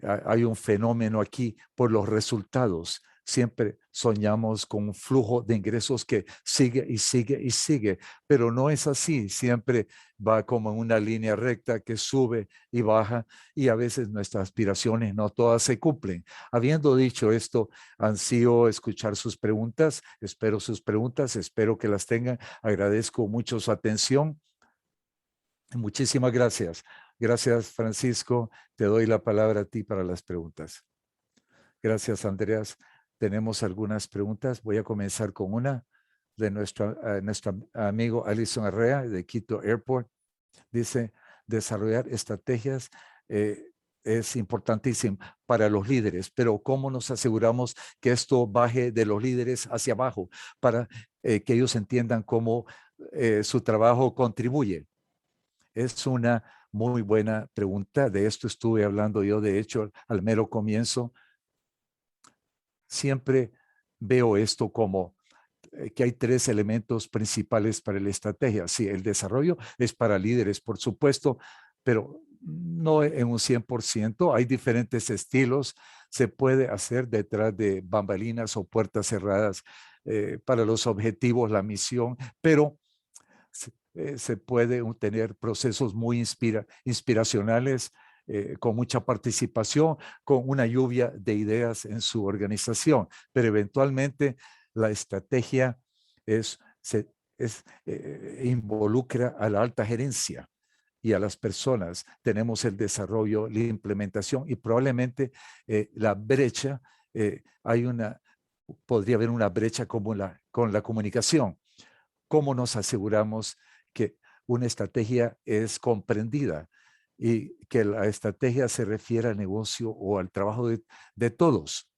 hay un fenómeno aquí por los resultados. Siempre soñamos con un flujo de ingresos que sigue y sigue y sigue, pero no es así. Siempre va como en una línea recta que sube y baja y a veces nuestras aspiraciones no todas se cumplen. Habiendo dicho esto, ansío escuchar sus preguntas. Espero sus preguntas, espero que las tengan. Agradezco mucho su atención. Muchísimas gracias. Gracias, Francisco. Te doy la palabra a ti para las preguntas. Gracias, Andreas. Tenemos algunas preguntas. Voy a comenzar con una de nuestro amigo Alison Arrea de Quito Airport. Dice, desarrollar estrategias es importantísimo para los líderes, pero ¿cómo nos aseguramos que esto baje de los líderes hacia abajo para que ellos entiendan cómo su trabajo contribuye? Es una muy buena pregunta. De esto estuve hablando yo, de hecho, al mero comienzo. Siempre veo esto como que hay tres elementos principales para la estrategia. Sí, el desarrollo es para líderes, por supuesto, pero no en un 100%. Hay diferentes estilos. Se puede hacer detrás de bambalinas o puertas cerradas para los objetivos, la misión, pero se puede tener procesos muy inspiracionales, con mucha participación, con una lluvia de ideas en su organización, pero eventualmente la estrategia involucra a la alta gerencia y a las personas. Tenemos el desarrollo, la implementación y probablemente la brecha, podría haber una brecha como con la comunicación. ¿Cómo nos aseguramos que una estrategia es comprendida y que la estrategia se refiere al negocio o al trabajo de todos?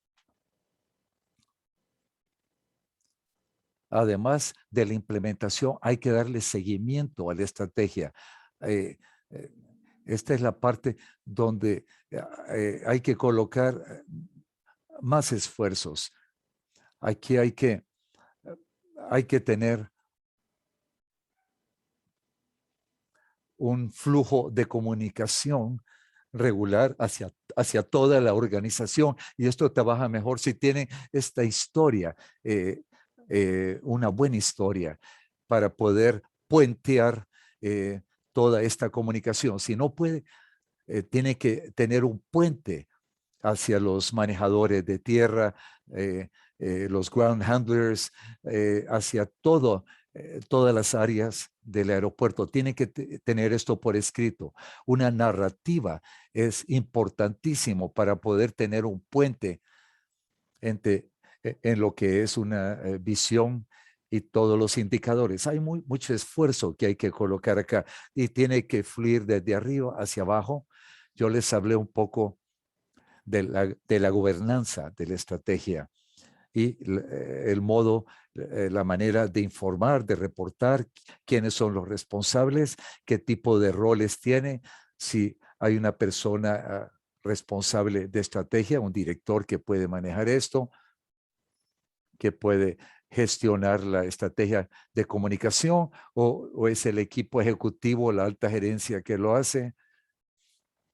Además de la implementación, hay que darle seguimiento a la estrategia. Eh, eh, Esta es la parte donde hay que colocar más esfuerzos. Aquí hay que tener un flujo de comunicación regular hacia toda la organización, y esto trabaja mejor si tienen esta historia, una buena historia para poder puentear toda esta comunicación. Si no puede, tiene que tener un puente hacia los manejadores de tierra, los ground handlers, hacia todas las áreas del aeropuerto. Tiene que tener esto por escrito. Una narrativa es importantísimo para poder tener un puente en lo que es una visión y todos los indicadores. Hay mucho esfuerzo que hay que colocar acá y tiene que fluir desde arriba hacia abajo. Yo les hablé un poco de la gobernanza de la estrategia y el modo, la manera de informar, de reportar quiénes son los responsables, qué tipo de roles tiene, si hay una persona responsable de estrategia, un director que puede manejar esto, que puede gestionar la estrategia de comunicación, o es el equipo ejecutivo, la alta gerencia que lo hace,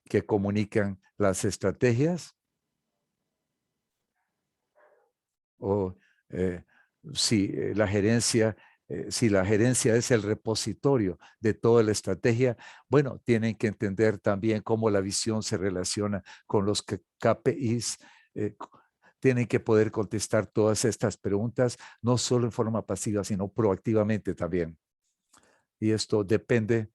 que comunican las estrategias, o eh, si la gerencia, si la gerencia es el repositorio de toda la estrategia, bueno, tienen que entender también cómo la visión se relaciona con los KPIs. Tienen que poder contestar todas estas preguntas, no solo en forma pasiva, sino proactivamente también. Y esto depende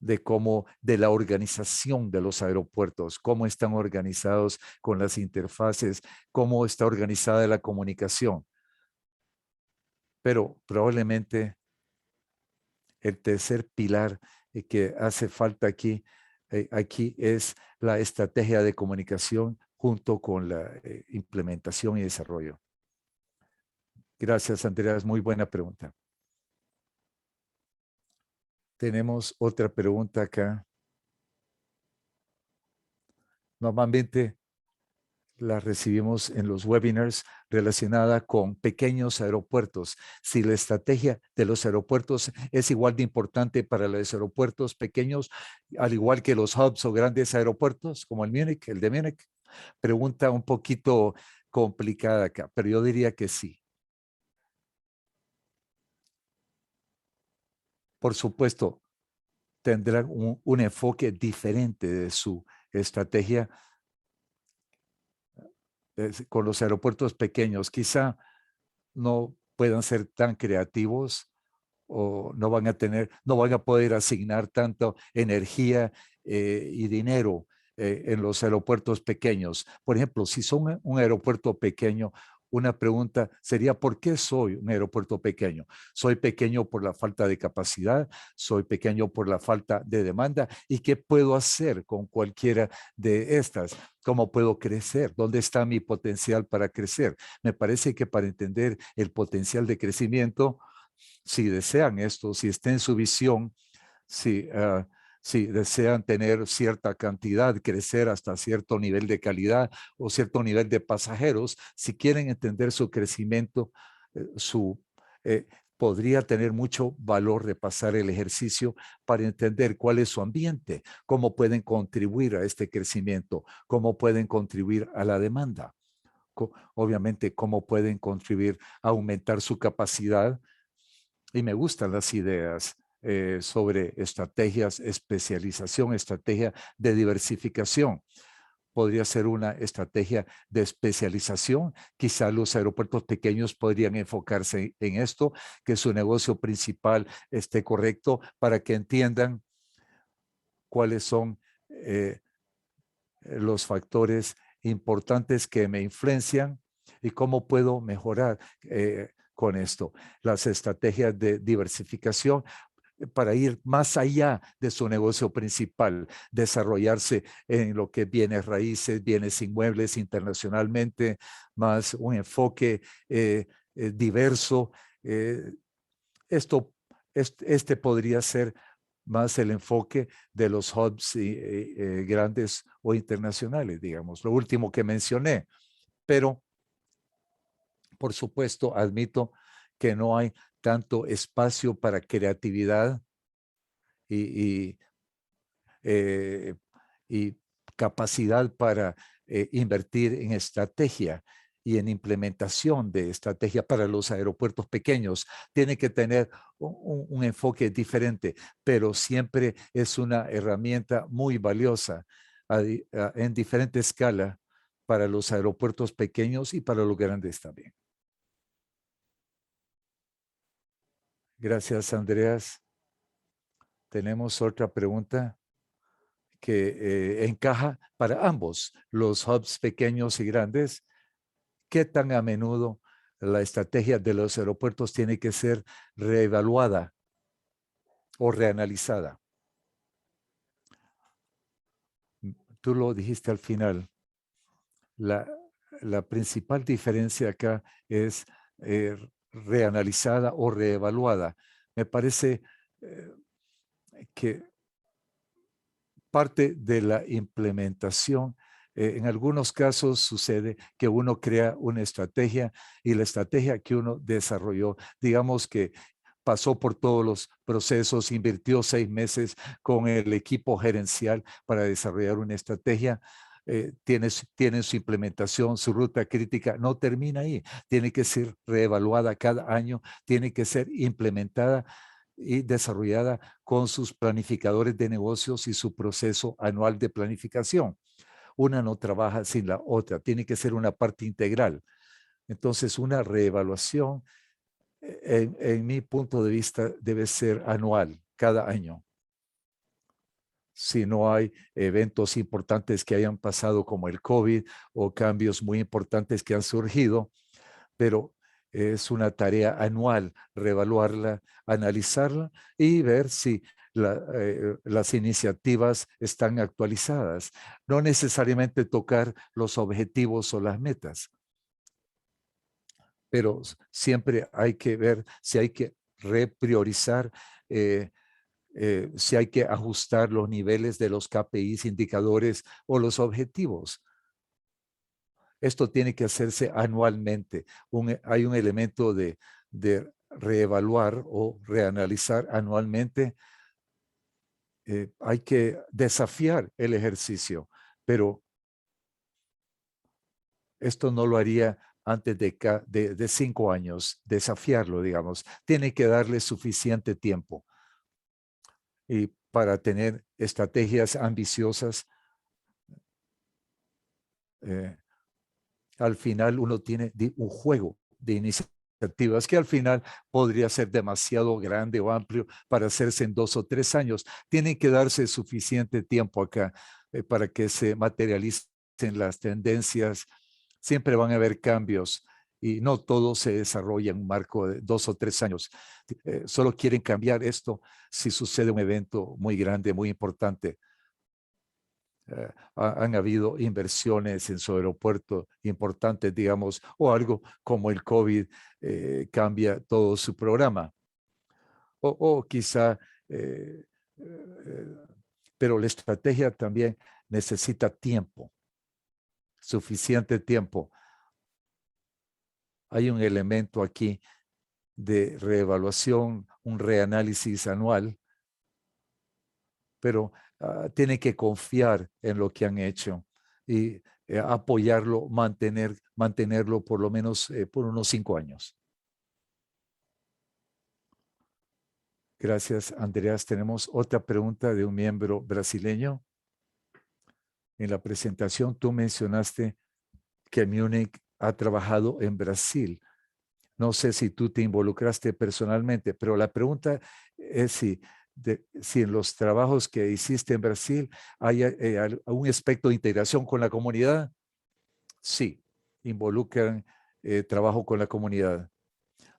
de cómo, de la organización de los aeropuertos, cómo están organizados con las interfaces, cómo está organizada la comunicación. Pero probablemente el tercer pilar que hace falta aquí es la estrategia de comunicación junto con la implementación y desarrollo. Gracias, Andreas. Muy buena pregunta. Tenemos otra pregunta acá. Normalmente la recibimos en los webinars relacionada con pequeños aeropuertos. Si la estrategia de los aeropuertos es igual de importante para los aeropuertos pequeños, al igual que los hubs o grandes aeropuertos, como el de Múnich. Pregunta un poquito complicada acá, pero yo diría que sí. Por supuesto, tendrán un enfoque diferente de su estrategia con los aeropuertos pequeños. Quizá no puedan ser tan creativos o no van a poder asignar tanto energía y dinero en los aeropuertos pequeños. Por ejemplo, si son un aeropuerto pequeño, una pregunta sería, ¿por qué soy un aeropuerto pequeño? ¿Soy pequeño por la falta de capacidad? ¿Soy pequeño por la falta de demanda? ¿Y qué puedo hacer con cualquiera de estas? ¿Cómo puedo crecer? ¿Dónde está mi potencial para crecer? Me parece que para entender el potencial de crecimiento, si desean esto, si está en su visión, si desean tener cierta cantidad, crecer hasta cierto nivel de calidad o cierto nivel de pasajeros, si quieren entender su crecimiento, su, eh, podría tener mucho valor repasar el ejercicio para entender cuál es su ambiente, cómo pueden contribuir a este crecimiento, cómo pueden contribuir a la demanda, obviamente cómo pueden contribuir a aumentar su capacidad. Y me gustan las ideas sobre estrategias, especialización, estrategia de diversificación. Podría ser una estrategia de especialización. Quizá los aeropuertos pequeños podrían enfocarse en esto, que su negocio principal esté correcto para que entiendan cuáles son los factores importantes que me influencian y cómo puedo mejorar con esto. Las estrategias de diversificación para ir más allá de su negocio principal, desarrollarse en lo que bienes raíces, bienes inmuebles internacionalmente, más un enfoque diverso. Esto, este podría ser más el enfoque de los hubs grandes o internacionales, digamos, lo último que mencioné. Pero, por supuesto, admito que no hay tanto espacio para creatividad y, eh, y capacidad para invertir en estrategia y en implementación de estrategia para los aeropuertos pequeños. Tiene que tener un enfoque diferente, pero siempre es una herramienta muy valiosa en diferente escala para los aeropuertos pequeños y para los grandes también. Gracias, Andreas. Tenemos otra pregunta que encaja para ambos, los hubs pequeños y grandes. ¿Qué tan a menudo la estrategia de los aeropuertos tiene que ser reevaluada o reanalizada? Tú lo dijiste al final, la la principal diferencia acá es reanalizada o reevaluada. Me parece que parte de la implementación, en algunos casos sucede que uno crea una estrategia y la estrategia que uno desarrolló, digamos que pasó por todos los procesos, invirtió 6 meses con el equipo gerencial para desarrollar una estrategia. Tiene su implementación, su ruta crítica, no termina ahí, tiene que ser reevaluada cada año, tiene que ser implementada y desarrollada con sus planificadores de negocios y su proceso anual de planificación. Una no trabaja sin la otra, tiene que ser una parte integral. Entonces, una reevaluación, en mi punto de vista, debe ser anual, cada año. Si no hay eventos importantes que hayan pasado como el COVID o cambios muy importantes que han surgido, pero es una tarea anual reevaluarla, analizarla y ver si las iniciativas están actualizadas. No necesariamente tocar los objetivos o las metas, pero siempre hay que ver si hay que repriorizar, si hay que ajustar los niveles de los KPIs, indicadores o los objetivos. Esto tiene que hacerse anualmente. Hay un elemento de reevaluar o reanalizar anualmente. Hay que desafiar el ejercicio, pero esto no lo haría antes de 5 años, desafiarlo, digamos. Tiene que darle suficiente tiempo y para tener estrategias ambiciosas. eh, Al final uno tiene un juego de iniciativas que al final podría ser demasiado grande o amplio para hacerse en 2 o 3 años. Tiene que darse suficiente tiempo acá para que se materialicen las tendencias. Siempre van a haber cambios y no todo se desarrolla en un marco de 2 o 3 años. Solo quieren cambiar esto si sucede un evento muy grande, muy importante. Han habido inversiones en su aeropuerto importantes, digamos, o algo como el COVID cambia todo su programa. O quizá, pero la estrategia también necesita tiempo, suficiente tiempo. Hay un elemento aquí de reevaluación, un reanálisis anual, pero tiene que confiar en lo que han hecho y apoyarlo, mantenerlo por lo menos por unos 5 años. Gracias, Andreas. Tenemos otra pregunta de un miembro brasileño. En la presentación tú mencionaste que Munich ha trabajado en Brasil. No sé si tú te involucraste personalmente, pero la pregunta es si en los trabajos que hiciste en Brasil hay algún aspecto de integración con la comunidad. Sí, involucran trabajo con la comunidad.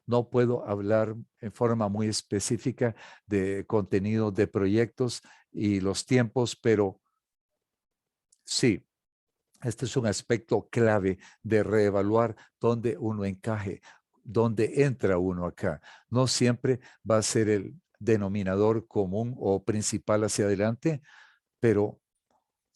No puedo hablar en forma muy específica de contenido de proyectos y los tiempos, pero sí, este es un aspecto clave de reevaluar dónde uno encaje, dónde entra uno acá. No siempre va a ser el denominador común o principal hacia adelante, pero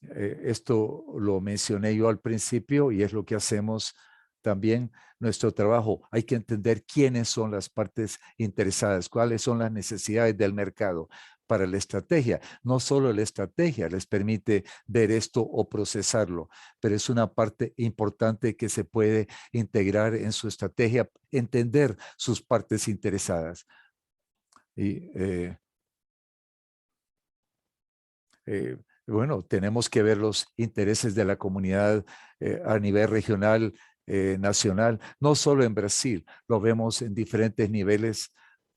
esto lo mencioné yo al principio y es lo que hacemos también nuestro trabajo. Hay que entender quiénes son las partes interesadas, cuáles son las necesidades del mercado para la estrategia. No solo la estrategia les permite ver esto o procesarlo, pero es una parte importante que se puede integrar en su estrategia, entender sus partes interesadas. Y bueno, tenemos que ver los intereses de la comunidad a nivel regional, nacional, no solo en Brasil, lo vemos en diferentes niveles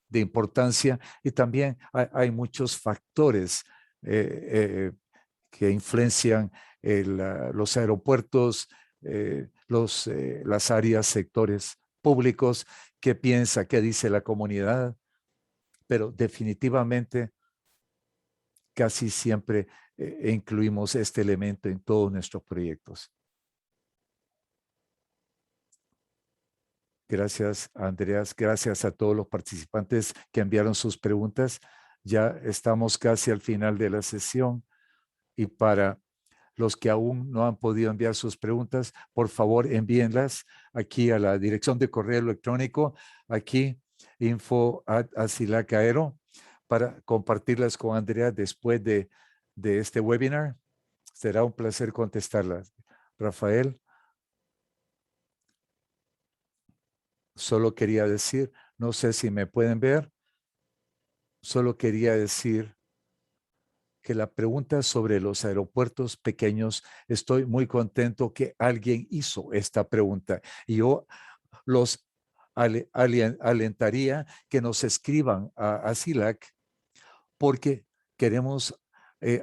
de importancia y también hay muchos factores que influencian los aeropuertos, las áreas, sectores públicos, qué piensa, qué dice la comunidad, pero definitivamente casi siempre incluimos este elemento en todos nuestros proyectos. Gracias, Andreas. Gracias a todos los participantes que enviaron sus preguntas. Ya estamos casi al final de la sesión y para los que aún no han podido enviar sus preguntas, por favor envíenlas aquí a la dirección de correo electrónico, aquí info@asilacaero, para compartirlas con Andrea después de este webinar. Será un placer contestarlas. Rafael, solo quería decir, no sé si me pueden ver, solo quería decir que la pregunta sobre los aeropuertos pequeños, estoy muy contento que alguien hizo esta pregunta y yo los alentaría que nos escriban a SILAC porque queremos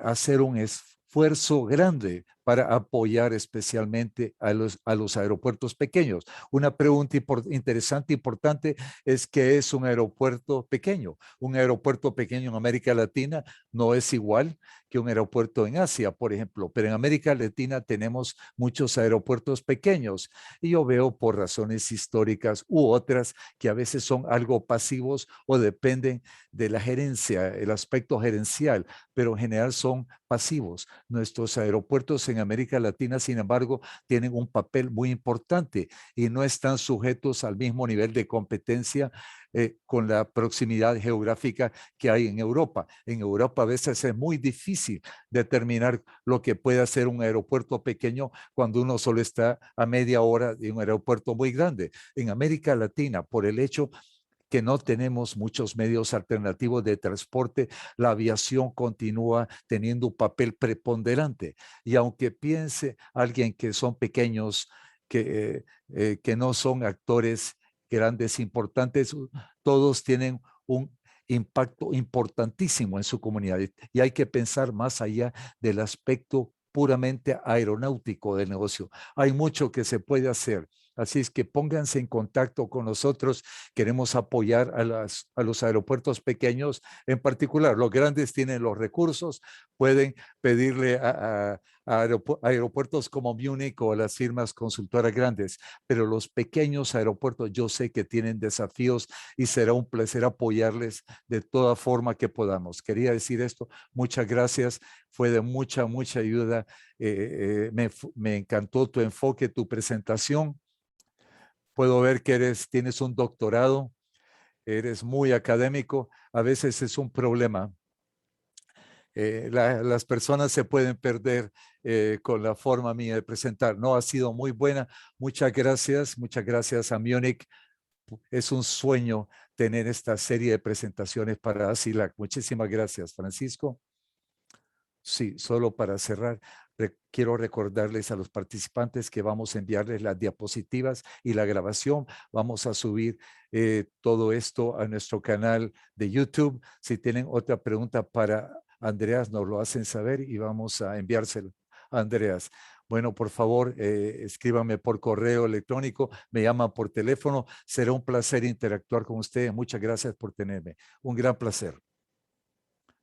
hacer un esfuerzo grande para apoyar especialmente a los aeropuertos pequeños. Una pregunta interesante, importante, es ¿qué es un aeropuerto pequeño? Un aeropuerto pequeño en América Latina no es igual que un aeropuerto en Asia, por ejemplo, pero en América Latina tenemos muchos aeropuertos pequeños y yo veo por razones históricas u otras que a veces son algo pasivos o dependen de la gerencia, el aspecto gerencial, pero en general son pasivos. Nuestros aeropuertos en América Latina, sin embargo, tienen un papel muy importante y no están sujetos al mismo nivel de competencia con la proximidad geográfica que hay en Europa. En Europa a veces es muy difícil determinar lo que puede hacer un aeropuerto pequeño cuando uno solo está a media hora de un aeropuerto muy grande. En América Latina, por el hecho que no tenemos muchos medios alternativos de transporte, la aviación continúa teniendo un papel preponderante. Y aunque piense alguien que son pequeños, que no son actores grandes, importantes, todos tienen un impacto importantísimo en su comunidad. Y hay que pensar más allá del aspecto puramente aeronáutico del negocio. Hay mucho que se puede hacer. Así es que pónganse en contacto con nosotros. Queremos apoyar a los aeropuertos pequeños, en particular. Los grandes tienen los recursos, pueden pedirle a aeropuertos como Múnich o a las firmas consultoras grandes, pero los pequeños aeropuertos yo sé que tienen desafíos y será un placer apoyarles de toda forma que podamos. Quería decir esto. Muchas gracias. Fue de mucha, mucha ayuda. Me encantó tu enfoque, tu presentación. Puedo ver que tienes un doctorado, eres muy académico, a veces es un problema. Las personas se pueden perder con la forma mía de presentar. No, ha sido muy buena. Muchas gracias a Múnich. Es un sueño tener esta serie de presentaciones para ASILAC. Muchísimas gracias, Francisco. Sí, solo para cerrar, quiero recordarles a los participantes que vamos a enviarles las diapositivas y la grabación. Vamos a subir todo esto a nuestro canal de YouTube. Si tienen otra pregunta para Andreas, nos lo hacen saber y vamos a enviárselo a Andreas. Bueno, por favor, escríbanme por correo electrónico, me llaman por teléfono. Será un placer interactuar con ustedes. Muchas gracias por tenerme. Un gran placer.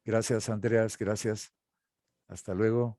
Gracias, Andreas. Gracias. Hasta luego.